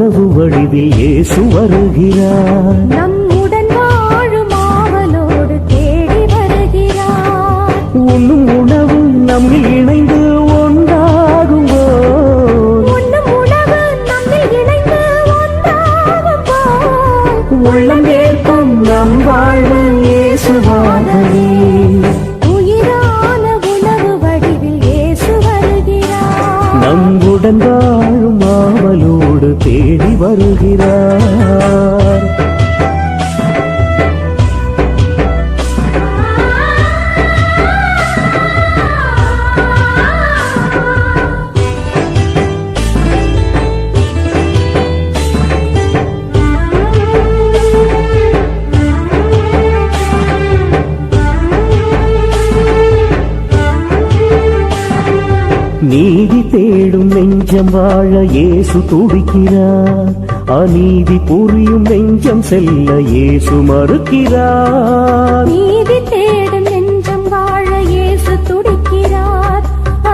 உணவு வடிவில் இயேசு வருகிறார். நம்முடன் வாழும் ஆவலோடு தேடி வருகிறார். உண்ணும் உணவு நம்மில் இணைந்து ஒன்றாகும் உண்ணும் உணவு நம்மில் இணைந்து ஒன்றாகும் உள்ளம் ஏற்கும் நம் வாழ்வு இயேசுவாகவே. உயிரான உணவு வடிவில் இயேசு வருகிறார். நம்முடன் வாழும் ஆவலோடு தேடி வருகிறார். நீதி தேடும் நெஞ்சம் வாழ இயேசு துடிக்கிறார். அநீதி புரியும் நெஞ்சம் செல்ல இயேசு மறுக்கிறார். நீதி தேடும் நெஞ்சம் வாழ இயேசு துடிக்கிறார்.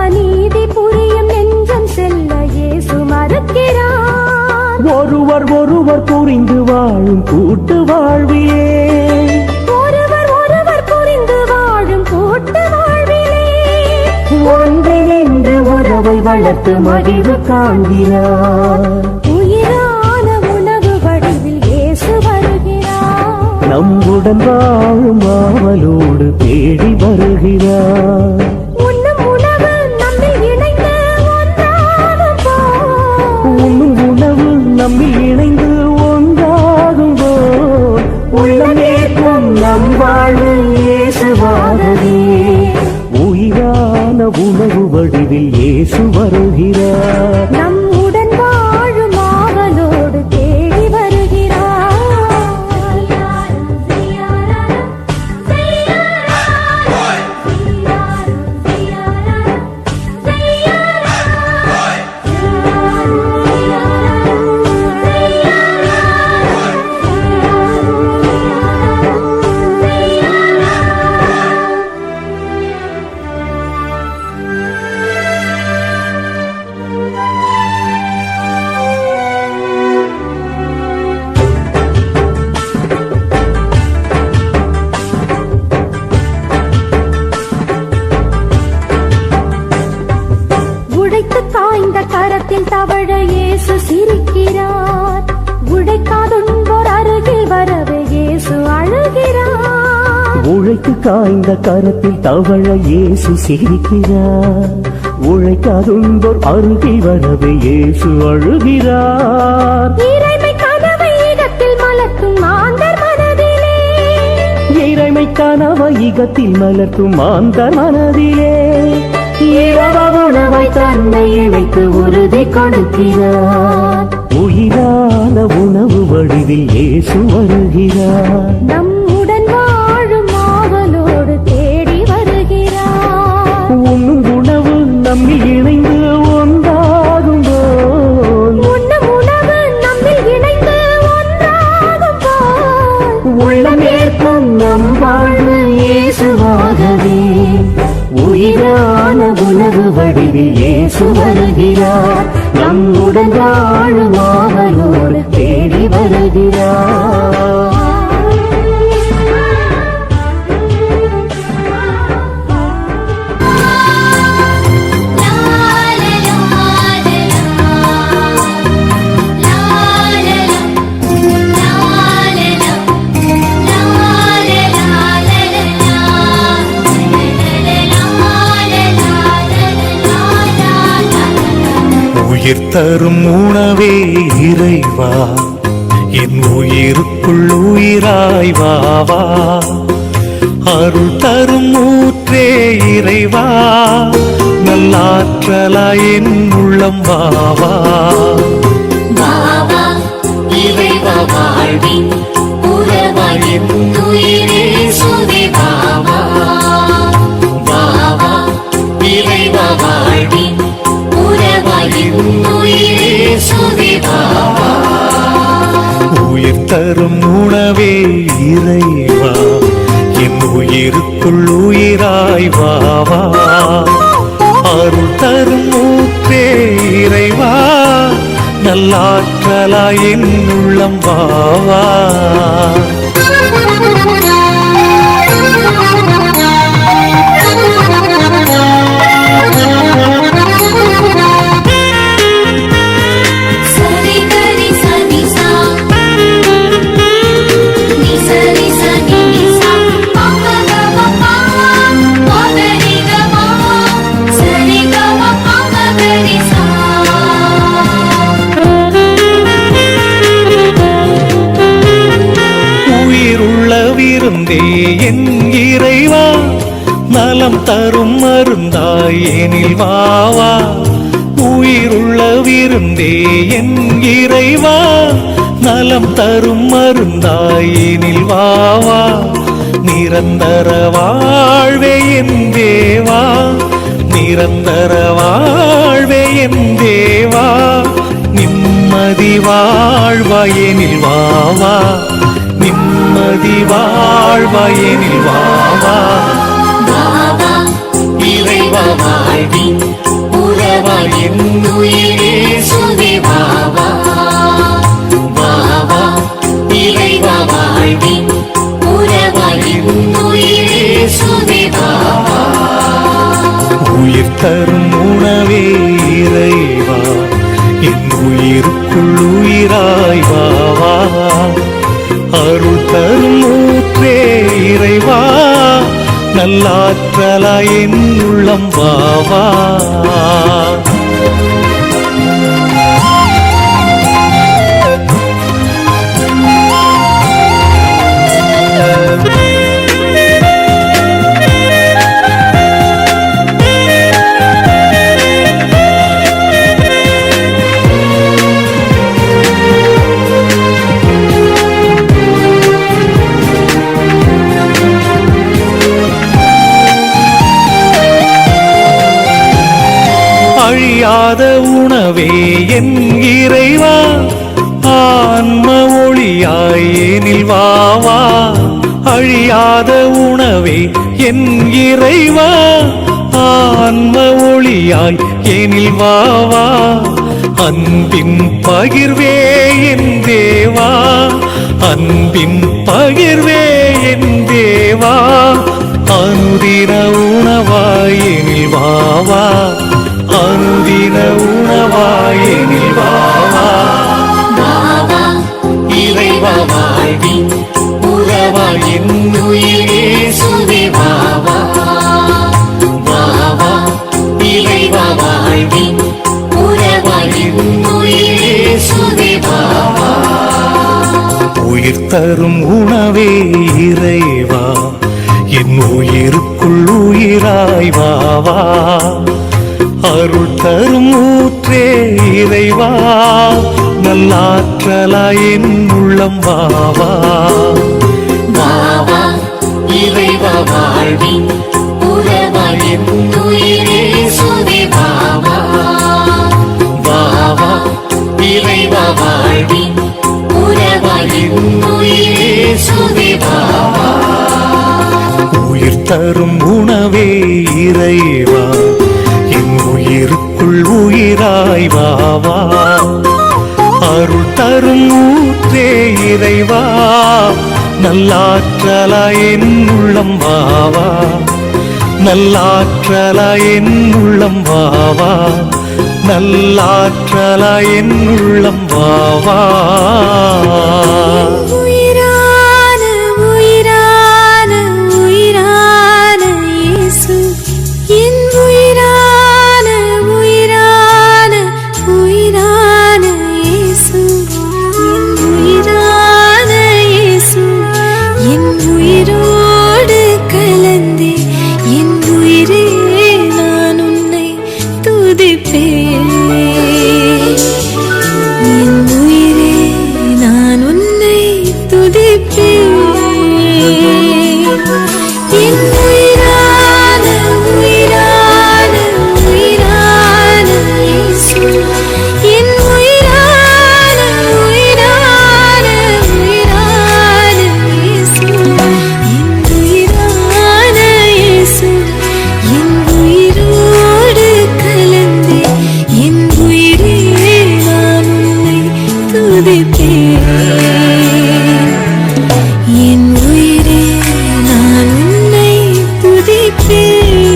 அநீதி புரியும் நெஞ்சம் செல்ல இயேசு மறுக்கிறார். ஒருவர் ஒருவர் புரிந்து வாழும் கூட்டு வாழ்வியே. ஒருவர் ஒருவர் புரிந்து வாழும் கூட்டு வாழ்விலே ஒன்றிணைந்து உறவை வளர்த்து மகிழ்வு காண்கிறார். உயிரான உணவு வடிவில் இயேசு வருகிறார். நம்முடன் வாழும் ஆவலோடு தேடி வருகிறார். உண்ணும் உணவு நம்மில் இணைந்து ஒன்றாகும் உண்ணும் உணவு நம்மில் இணைந்து ஒன்றாகும் உள்ளம் ஏற்கும் நம் வாழ்வு இயேசுவாகவே. உயிரான உணவு வடிவில் இயேசு வருகிறார். நம்முடன் வாழும் ஆவலோடு தேடி வருகிறார். உடைத்து காய்ந்த கரத்தில் தவழ இயேசு சிரிக்கிறார். உழைக்காதுன்போர் அருகில் வரவே இயேசு அழுகிறார். உழைத்து காய்ந்த கரத்தில் தவழ இயேசு சிரிக்கிறார். உழைக்காதுன்போர் அருகில் வரவே இயேசு அழுகிறார். இறைமை கனவை ஈகத்தில் மலர்த்தும் மாந்தர் மனதிலே. இறைமை கனவை ஈகத்தில் மலர்த்தும் மாந்தர் மனதிலே. இரவ உணவை தன்னை இணைத்து உறுதி கொடுக்கிறார். உயிரான உணவு வடிவில் இயேசு வருகிறார். நம்முடன் வாழும் ஆவலோடு தேடி வருகிறார். உண்ணும் உணவு நம்மில் இணைந்து ஒன்றாகும் உண்ணும் உணவு நம்மில் இணைந்து ஒன்றாகும் உள்ளம் ஏற்கும் நம் வாழ்வு இயேசுவாகவே. உயிரான உணவு வடிவில் இயேசு வருகிறார். நம்முடன் வாழும் ஆவலோடு தேடி வருகிறார். உயிர் தரும் உணவே இறைவா, என் உயிருக்குள் உயிராய் வாவா. அருள் தரும் ஊற்றே இறைவா, நல்லாற்றலாய் என் உள்ளம் வாவா. வாவா இறைவா வாழ்வின் உறவாயின் உயிரே சுவே வாவா. வாவா இறைவா வாழ்வின் உறவாயின் உயிரே சுவே வாவா. உயிர் தரும் உணவே இறைவா, என் உயிருக்குள் உயிராய் வாவா. அருள் தரும் ஊற்றே இறைவா, நல்லாற்றலாய் என் உள்ளம் வாவா. விருந்தே என் இறைவா, நலம் தரும் மருந்தாய் எனில் வாவா. உயிருள்ள விருந்தே என் இறைவா, நலம் தரும் மருந்தாய் எனில் வாவா. நிரந்தர வாழ்வே என் தேவா, நிரந்தர வாழ்வே என் தேவா. நிம்மதி வாழ்வாயெனில் வாவா, நிம்மதி வாழ்வாயெனில் வாவா. வாவா இறைவா வாழ்வின் உறவாய் என் உயிரே சுவே வாவா. வாவா இறைவா வாழ்வின் உறவாய் என் உயிரே சுவே வாவா. உயிர் தரும் உணவே இறைவா, என் உயிருக்குள் உயிராய் வாவா. அருள் தரும் ஊற்றே இறைவா, நல்லாற்றலாய் என் உள்ளம் வாவா. அழியாத உணவே என் இறைவா, ஆன்ம ஒளியாய் எனில் வாவா. அழியாத உணவே என் இறைவா, ஆன்ம ஒளியாய் எனில் வாவா. அன்பின் பகிர்வே என் தேவா, அன்பின் பகிர்வே என் தேவா. அனுதின உணவாய் எனில் வாவா, அனுதின உணவாயெனில் வாவா. வாவா இறைவா வாழ்வின் உறவாய் என் உயிரே சுவே வாவா. வாவா இறைவா வாழ்வின் உறவாய் என் உயிரே சுவே வாவா. உயிர் தரும் உணவே இறைவா, என் உயிருக்குள் உயிராய் வாவா. அருள் தரும் ஊற்றே இறைவா, நல்லாற்றலாய் என் உள்ளம் வாவா. வாவா இறைவா வாழ்வின் உறவாய் என் உயிரே சுவே வாவா. வாவா இறைவா வாழ்வின் உறவாய் என் உயிரே சுவே வாவா. உயிர் தரும் உணவே இறைவா, என் உயிருக்குள் உயிராய் வாவா. அருள் தரும் ஊற்றே இறைவா, நல்லாற்றலாய் என் உள்ளம் வாவா. நல்லாற்றலாய் என் உள்ளம் வாவா, நல்லாற்றலாய் என் உள்ளம் வாவா. என் உயிரே நான் உன்னை துதிப்பேன்.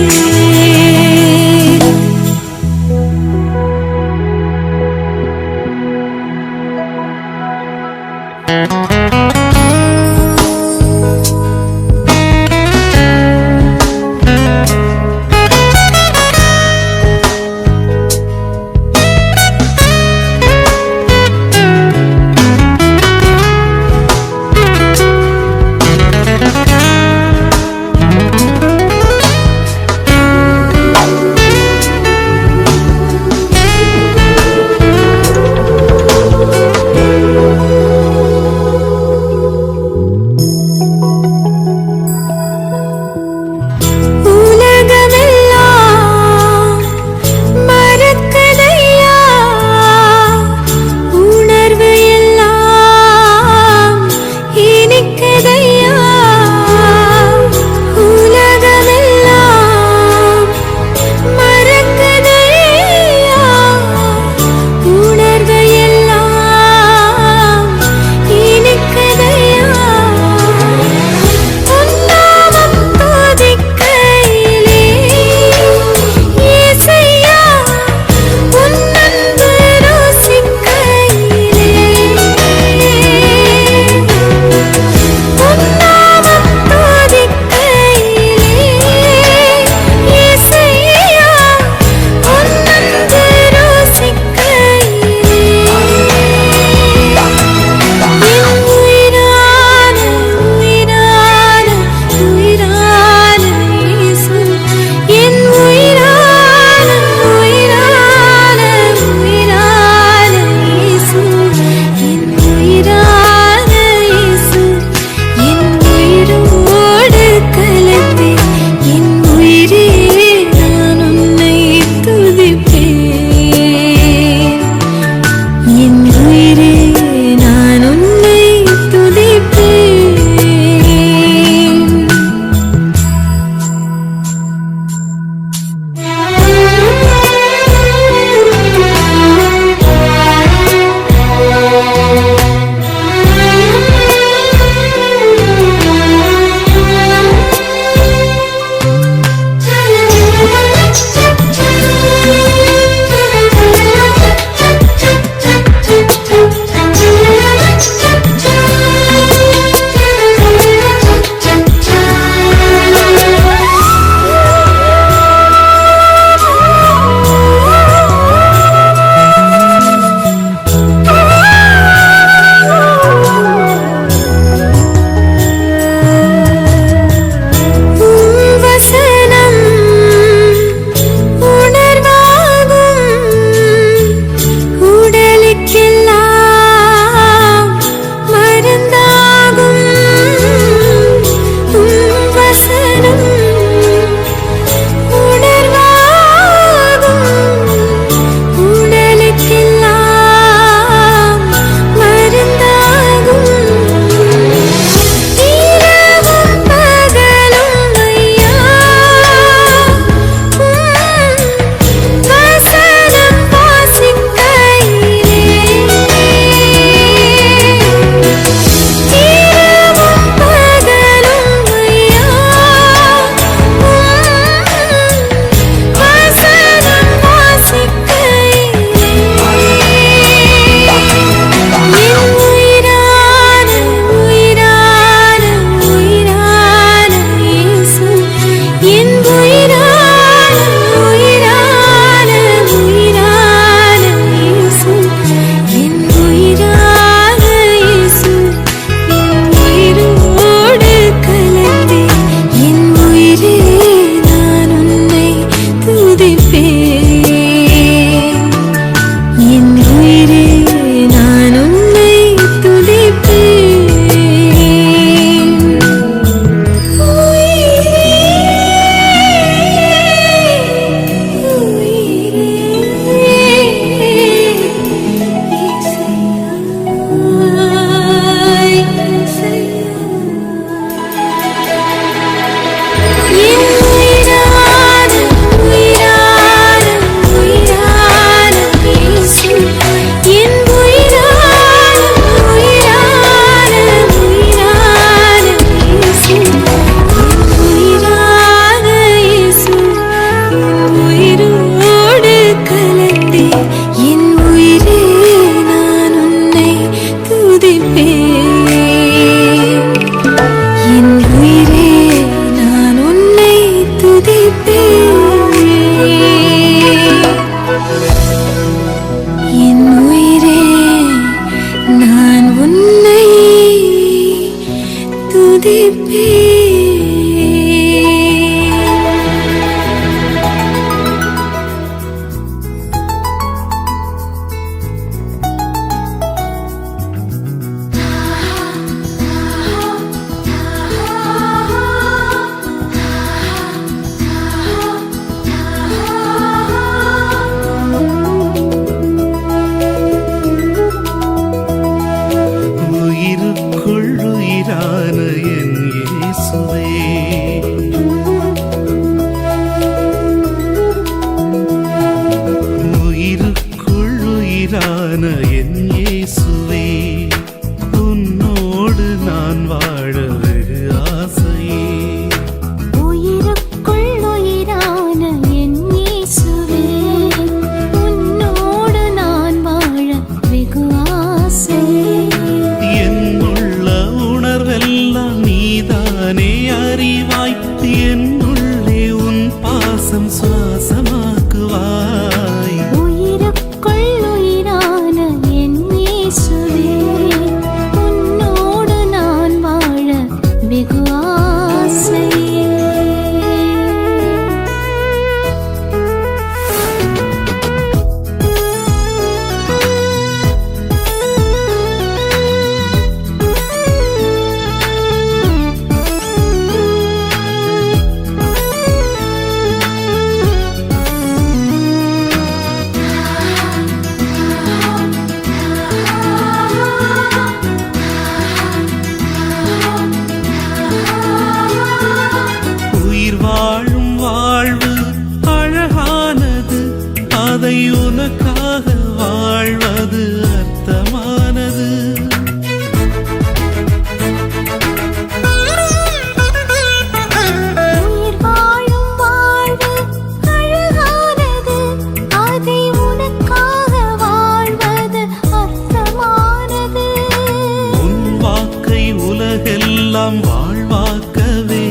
எல்லாம் வாழ்வாக்கவே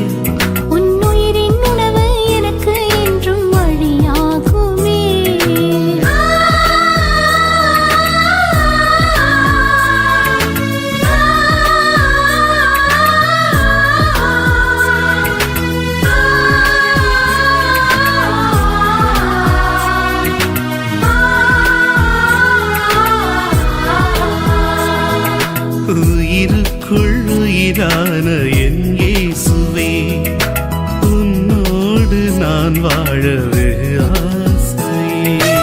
உன்னுயிரின் உணவு எனக்கு என்றும் வழியாகுமே. உயிருக்குள் உயிரான என் இயேசுவே, உன்னோடு நான் வாழவே ஆசையே.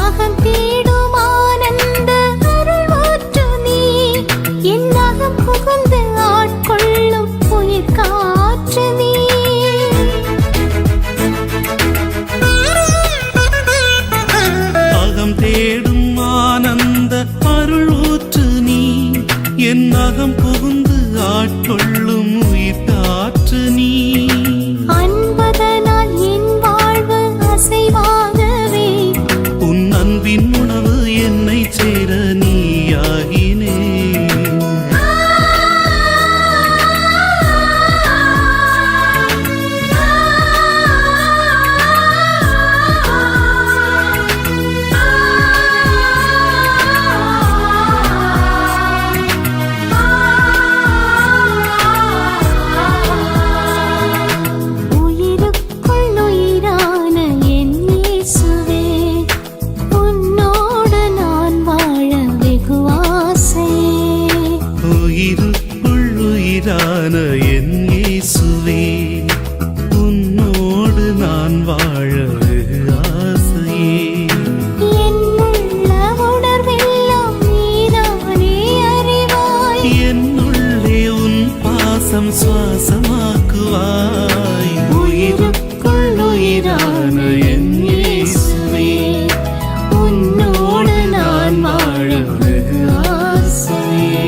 அகம் தேடும் ஆனந்த அருள் ஊற்று நீ, என் அகம் புகுந்து ஆட்கொள்ளும் உயிர் காற்று நீ. அகம் தேடும் ஆனந்த அருள் ஊற்று நீ, என் அகம் புகுந்து ஆட்கொள்ளும் உயிர் காற்று நீ. அன்பதனால் என் வாழ்வு அசைவாகவே, உன் அன்பின் உணவு என்னை சேர நீயாகினே. உயிருக்குள் உயிரான என் இயேசுவே, உன்னோடு நான் வாழ வெகு ஆசையே. உயிருக்குள் உயிரான என் இயேசுவே, உன்னோடு நான் வாழ வெகு ஆசையே. என்னுள்ள உணர்வெல்லாம் நீதானே அறிவாய், என்னுள்ளே உன் பாசம் சுவாசமாக்குவாய். உயிருக்குள் உயிரான என் இயேசுவே, உன்னோடு நான் வாழ வெகு ஆசையே.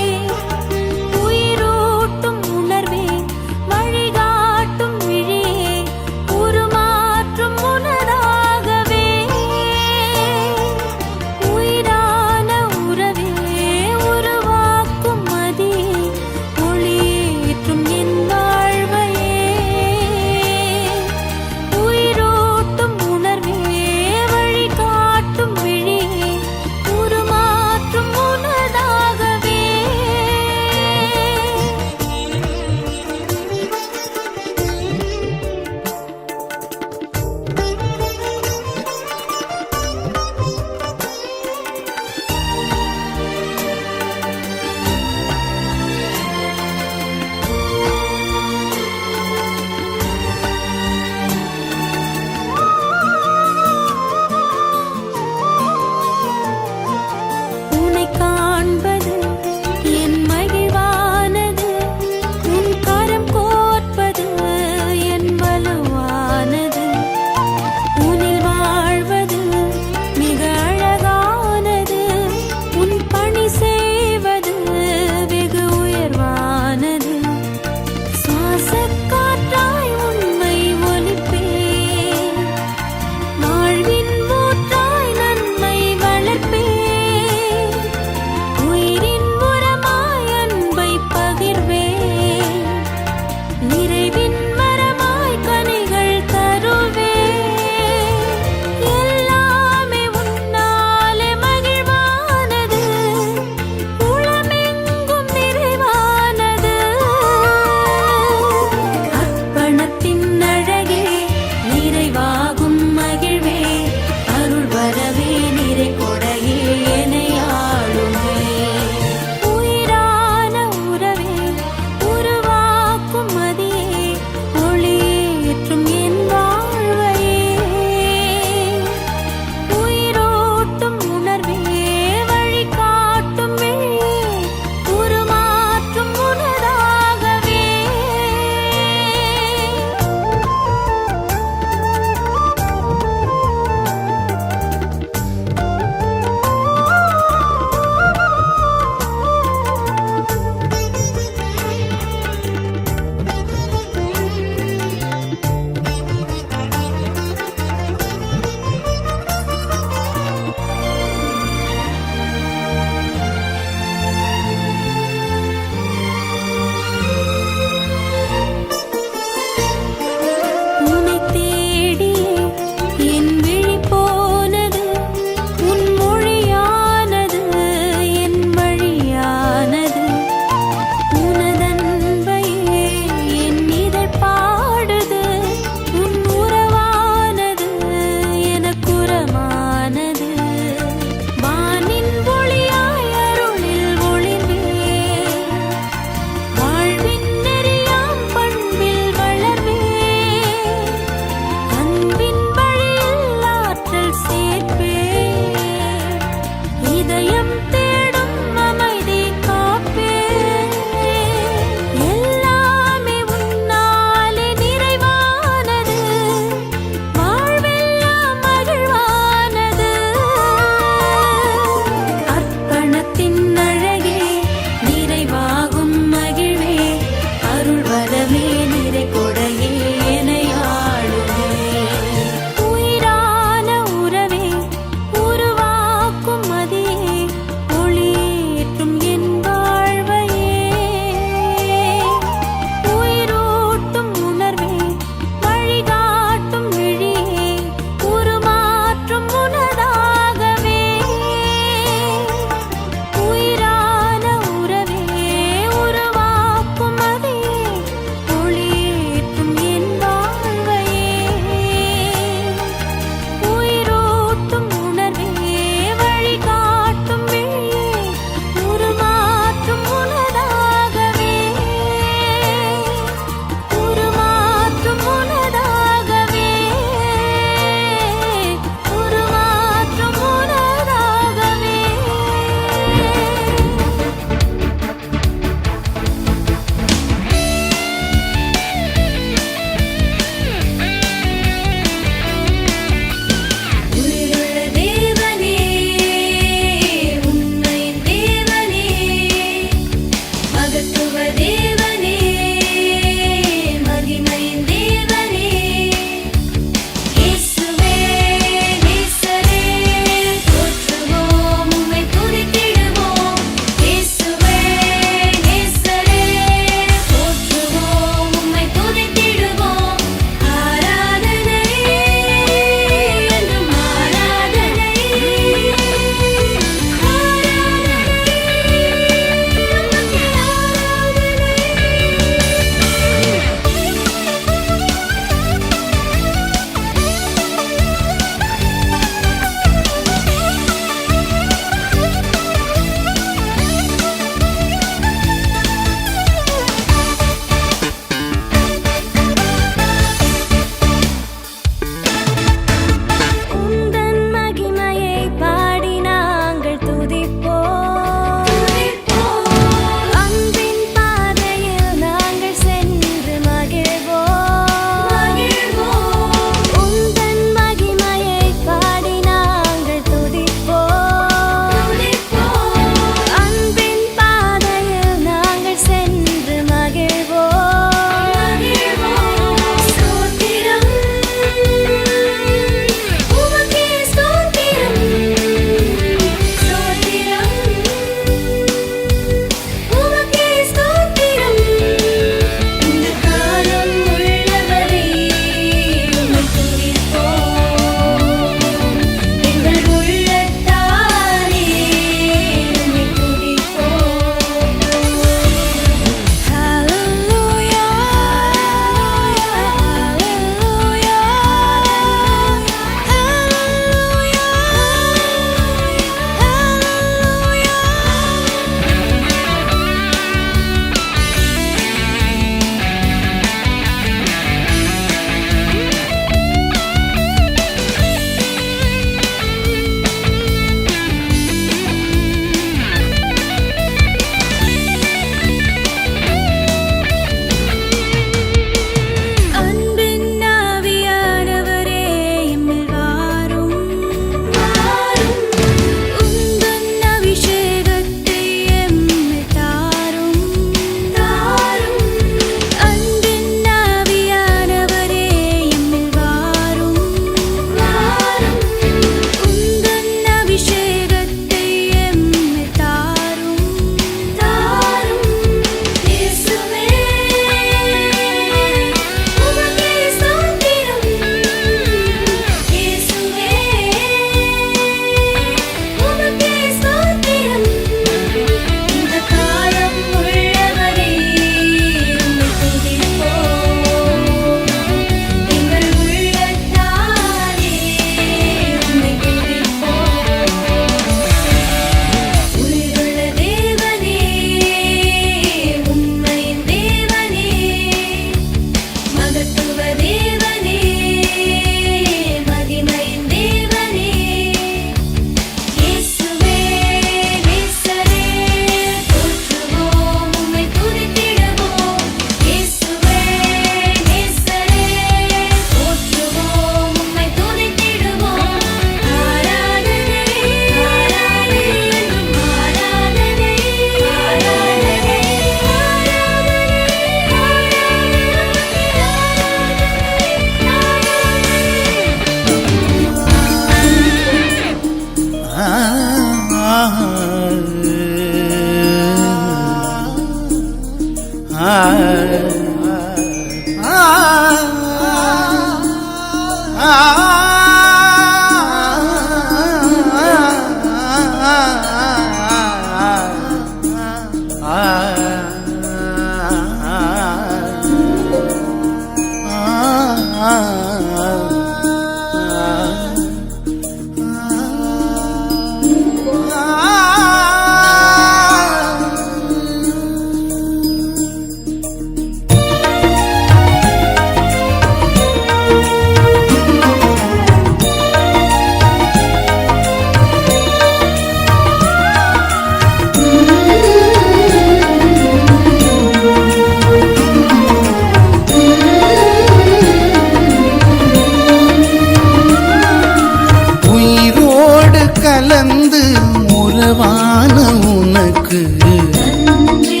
கொடைக்கு நன்றி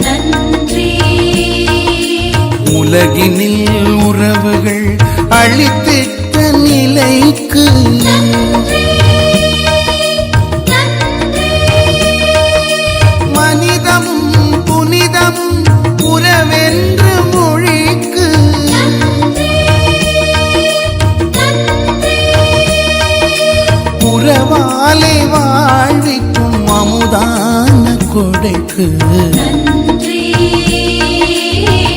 நன்றி உலகினில் உறவுகள் அழித்திட்ட நிலைக்கு மனிதமும் புனிதமும் உறவென்ற மொழிக்கு உறவாலே வாழ்விக்கும் அமுதான கொடைக்கு நன்றி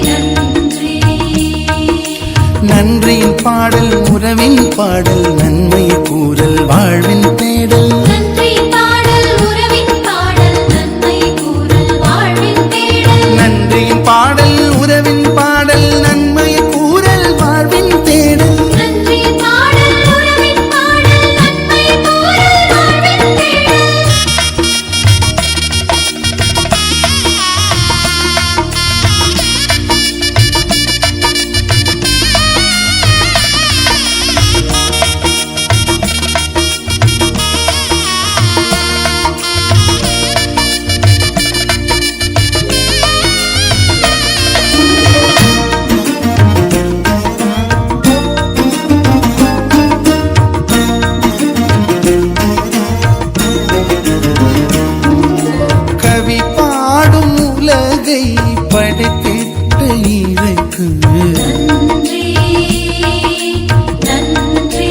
நன்றி நன்றியின் பாடல் உறவின் பாடல் நன்மை கூறல் வாழ்வின் தேடல் நன்றி பாடல் உறவின் பாடல் நன்மை கூறல் வாழ்வின் தேடல் நன்றியின் பாடல் உறவின் பாடல் நன்மை கூறல் வாழ்வின் தேடல் நன்றி பாடல் உறவின் பாடல் நன்மை கூறல் வாழ்வின் தேடல் கவி பாடும் உலகை படைத்திட்ட இறைக்கு நன்றி நன்றி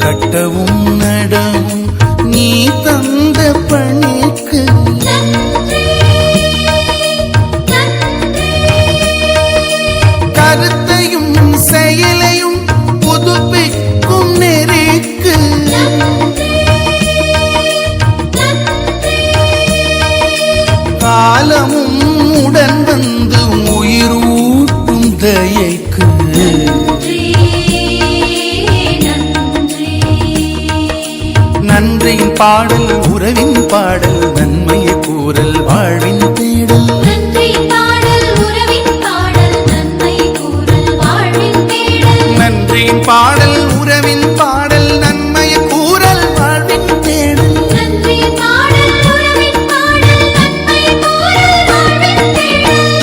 கட்டவும் நடவும் நீ தந்த பணிக்கு நன்றி நன்றி கருத்தையும் செயலையும் புதுப்பிக்கும் நெறிக்கு காலமும் உடன் வந்து உயிரூட்டும் தயைக்கு நன்றியின் பாடல் உறவின் பாடல் நன்மையை கூறல் வாழ்வின் தேடல் நன்றி பாடல் உறவின் பாடல் நன்மை கூறல் வாழ்வின் தேடல் நன்றியின் பாடல் உறவின் பாடல் நன்மையை கூறல் வாழ்வின் தேடல் நன்றி பாடல் உறவின் பாடல் நன்மை கூறல் வாழ்வின் தேடல்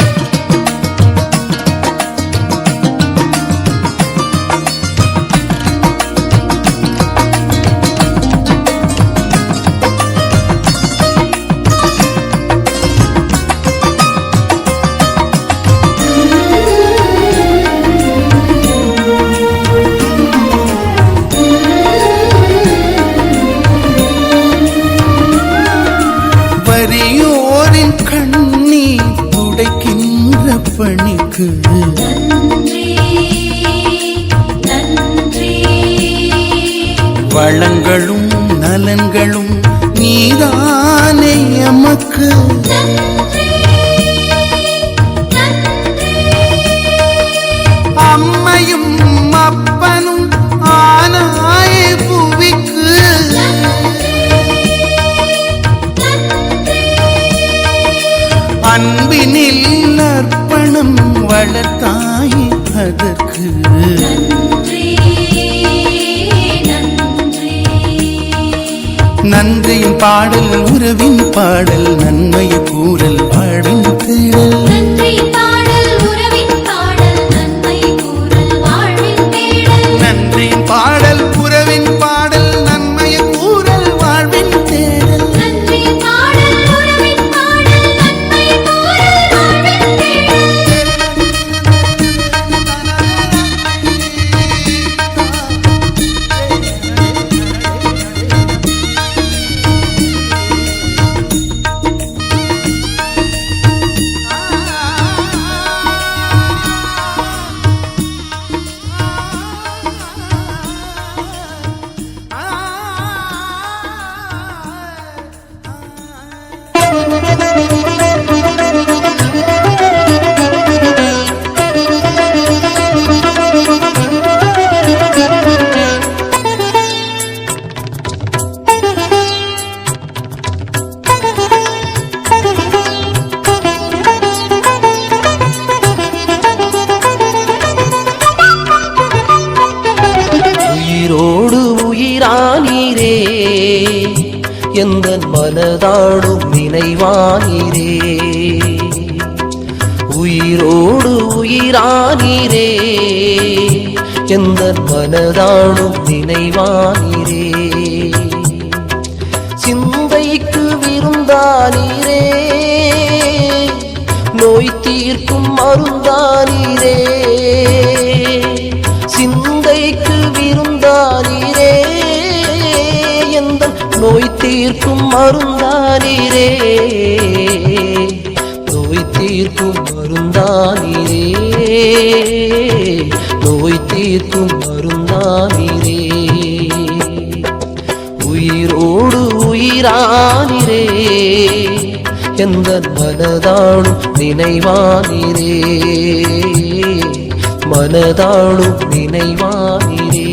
வறியோரின் கண்ணீர் துடைக்கின்ற பணிக்கு நன்றி நன்றி வளங்களும் நலன்களும் நீதானே எமக்கு நன்றி நன்றி அம்மையும் அப்பனும் ஆனாய புவிக்கு அன்பினில் அர்ப்பணம் வளர்த்தாய் அதற்கு நன்றி நன்றி நன்றியின் பாடல் உறவின் பாடல் நன்மையை கூறல் வாழ்வின் தேடல் நன்றி பாடல் உறவின் பாடல் நன்மை கூறல் வாழ்வின் தேடல் நன்றியின் பாடல் உறவின் பாடல் நன்மையை கூறல் வாழ்வின் தேடல் நன்றி பாடல் உறவின் பாடல் நன்மை கூறல் வாழ்வின் தேடல் ஆ எந்தன் மனதாடும் நினைவானீரே உயிரோடு உயிரானீரே எந்தன் மனதாடும் நினைவானீரே சிந்தைக்கு விருந்தானீரே நோய் தீர்க்கும் மருந்தானீரே சிந்தைக்கு விருந்தானீரே எந்தன் நோய் தீர்க்கும் மருந்தானீரே நோய் தீர்க்கும் மருந்தானீரே நோய் தீர்க்கும் மருந்தானீரே உயிரோடு உயிரானீரே எந்தன் மனதாடும் நினைவானீரே மனதாடும் நினைவானீரே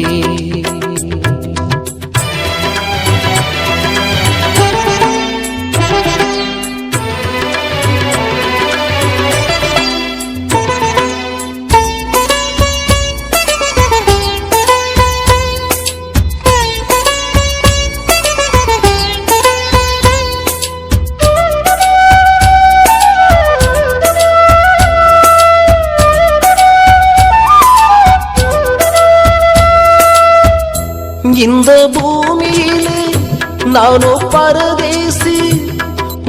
இந்த பூமியிலே நானோ பரதேசி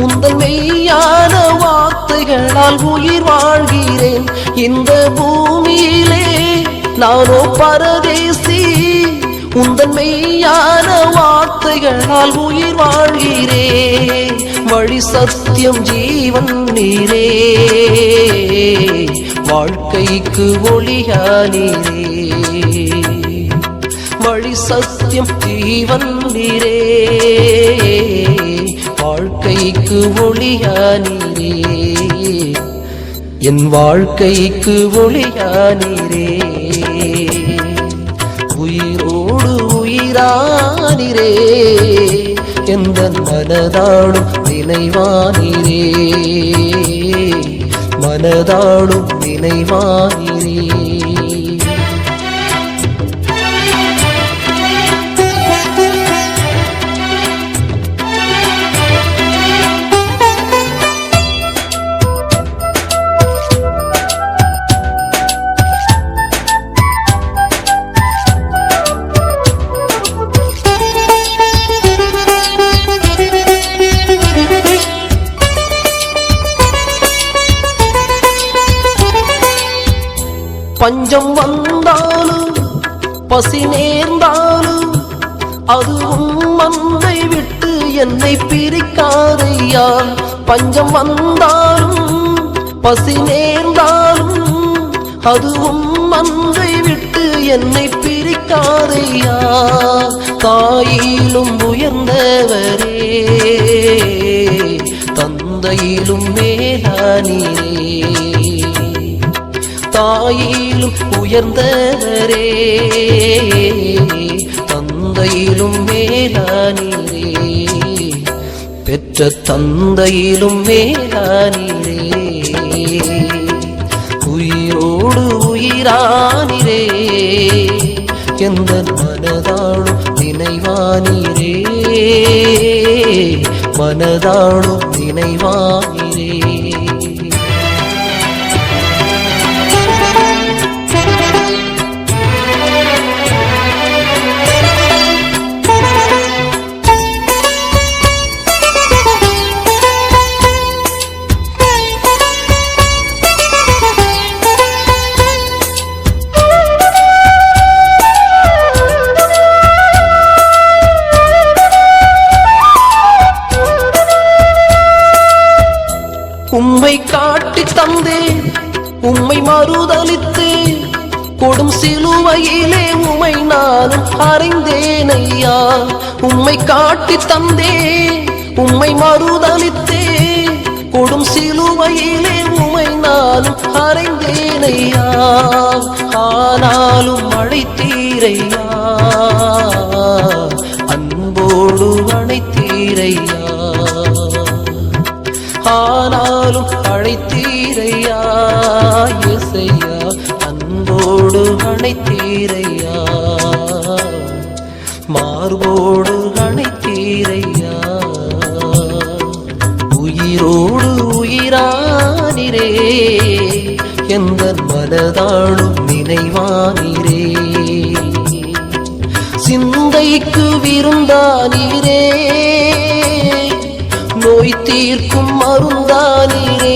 உந்தன் மெய்யான வார்த்தைகளால் உயிர் வாழ்கிறேன் இந்த பூமியிலே நானோ பரதேசி உந்தன் மெய்யான வார்த்தைகளால் உயிர் வாழ்கிறேன் வழி சத்தியம் ஜீவன் நீரே வாழ்க்கைக்கு ஒளியானீரே வழி சத்தியம் ஜீவன் நீரே வாழ்க்கைக்கு ஒளியானீரே என் வாழ்க்கைக்கு ஒளியானீரே உயிரோடு உயிரானீரே எந்தன் மனதாடும் நினைவானீரே மனதாடும் நினைவானீரே பஞ்சம் வந்தாலும் பசி நேர்ந்தாலும் அதுவும் மந்தை விட்டு என்னை பிரிக்காதையா பஞ்சம் வந்தாலும் பசி நேர்ந்தாலும் அதுவும் மந்தை விட்டு என்னை பிரிக்காதையா தாயிலும் உயர்ந்தவரே தந்தையிலும் மேலானீரே தாயிலும் உயர்ந்தவரே தந்தையிலும் மேலானீரே பெற்ற தந்தையிலும் மேலானீரே உயிரோடு உயிரானீரே எந்தன் மனதாடும் நினைவானீரே மனதாடும் நினைவானீரே உம்மை காட்டி தந்தேன் உம்மை மறுதலித்தேன் கொடும் சிலுவையிலே உம்மை நானும் அறிந்தேன் ஐயா உம்மை காட்டி தந்தேன் உம்மை மறுதலித்தேன் கொடும் சிலுவையிலே உம்மை நானும் அறிந்தேன் ஐயா ஆனாலும் அழைத்தீரையா அன்போடு அழைத்தீரையா ஆனாலும் அழைத்தீரையா இசையா அன்போடு அழைத்தீரையா மார்போடு அழைத்தீரையா உயிரானிரே எந்த மனதாளும் நினைவானிரே சிந்தைக்கு விருந்தானீரே நோய் தீர்க்கும் மருந்தானீரே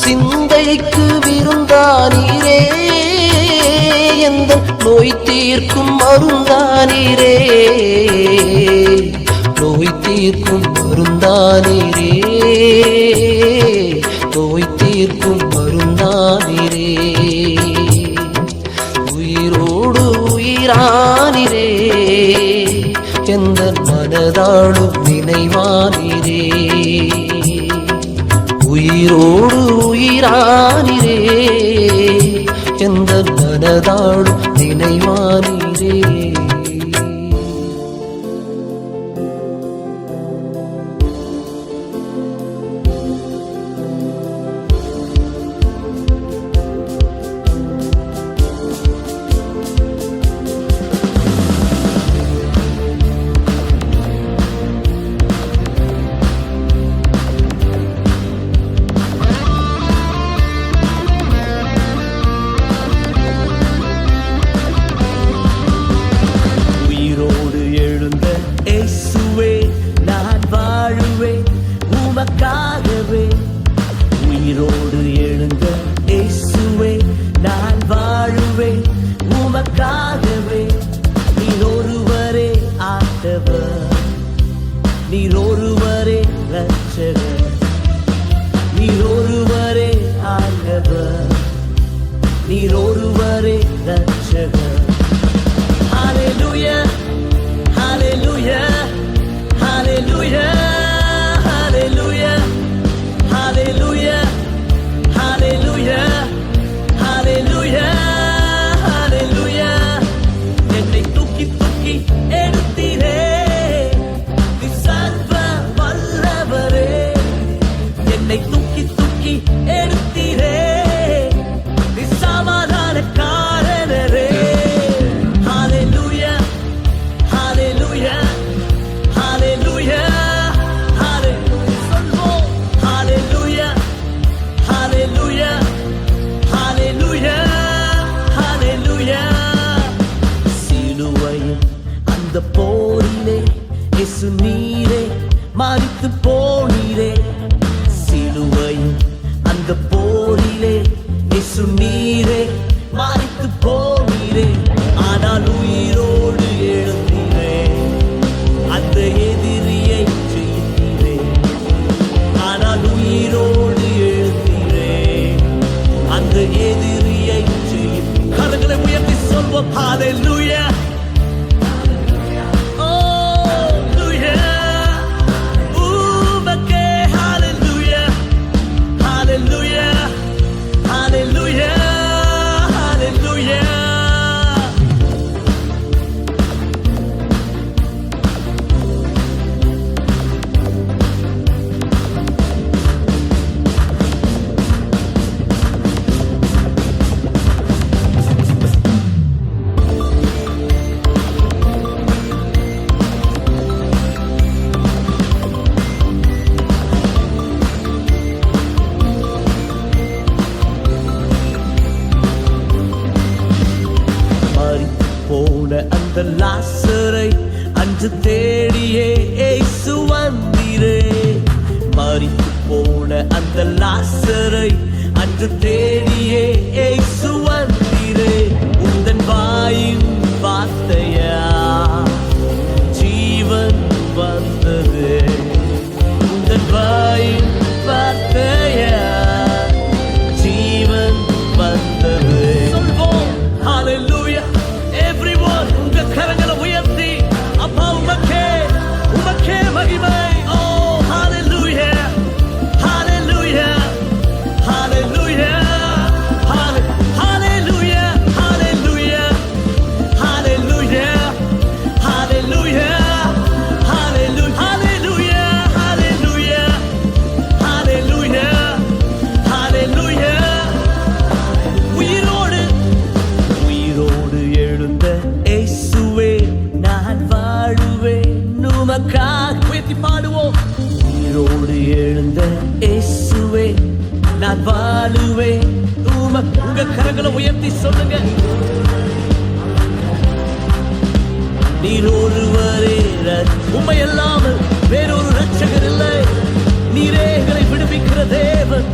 சிந்தைக்கு விருந்தானீரே எந்த நோய் தீர்க்கும் மருந்தானீரே நோய் தீர்க்கும் மருந்தானீரே நோய் தீர்க்கும் மருந்தானீரே உயிரோடு உயிரானிரே எந்த மனதாளும் நினைவானிரே உயிரோடு உயிரானிரே எந்த மனதாளும் நினைவானிரே உமக்காகவே உயிரோடு எழுந்த இயேசுவே நான் வாழுவேன் உமக்காகவே நீர் ஒருவரே ஆண்டவர் நீர் ஒருவரே இரட்சகர் நீர் ஒருவரே ஆண்டவர் நீர் ஒருவரே இரட்சகர் ஹalleluya ஹalleluya ஹalleluya Hallelujah, hallelujah, hallelujah, hallelujah, hallelujah. என்னை தூக்கி தூக்கி எடுத்தீரே நீ சர்வ வல்லவரே என்னை தூக்கி தூக்கி எடுத்தீரே நீ சமாதானக்காரரே Hallelujah, hallelujah, hallelujah. அந்த போரிலே இயேசு நீரே மரித்து போனீரே சிலுவையில் அந்த போரிலே இயேசு நீரே மரித்து போனீரே ஆனால் உயிரோடு எழுந்தீரே அந்த எதிரியை ஜெயித்தீரே ஆனால் உயிரோடு எழுந்தீரே அந்த எதிரியை ஜெயித்தீரே கரங்களை உயர்த்தி சொல்வோம் ஹalleluya அந்த லாசரை அன்று தேடியே இயேசு வந்தீரே மரித்து போன அந்த லாசரை அன்று தேடியே இயேசு வந்தீரே உந்தன் வாயின் வார்த்தையா ஜீவன் வந்தது உந்தன் வாயின் வார்த்தையா ஜீவன் வந்தது சொல்வோம் ஹalleluya everyone உங்க கரங்களை உயர்த்தி அப்பா உமக்கே மகிமை oh hallelujah hallelujah hallelujah இயேசுவே உங்க கரங்களை உயர்த்தி சொல்லுங்க. நீர் ஒருவரே உம்மை இல்லாமல் வேறொரு ரட்சகர் இல்லை. நீரே எங்களை விடுவிக்கிற தேவன்.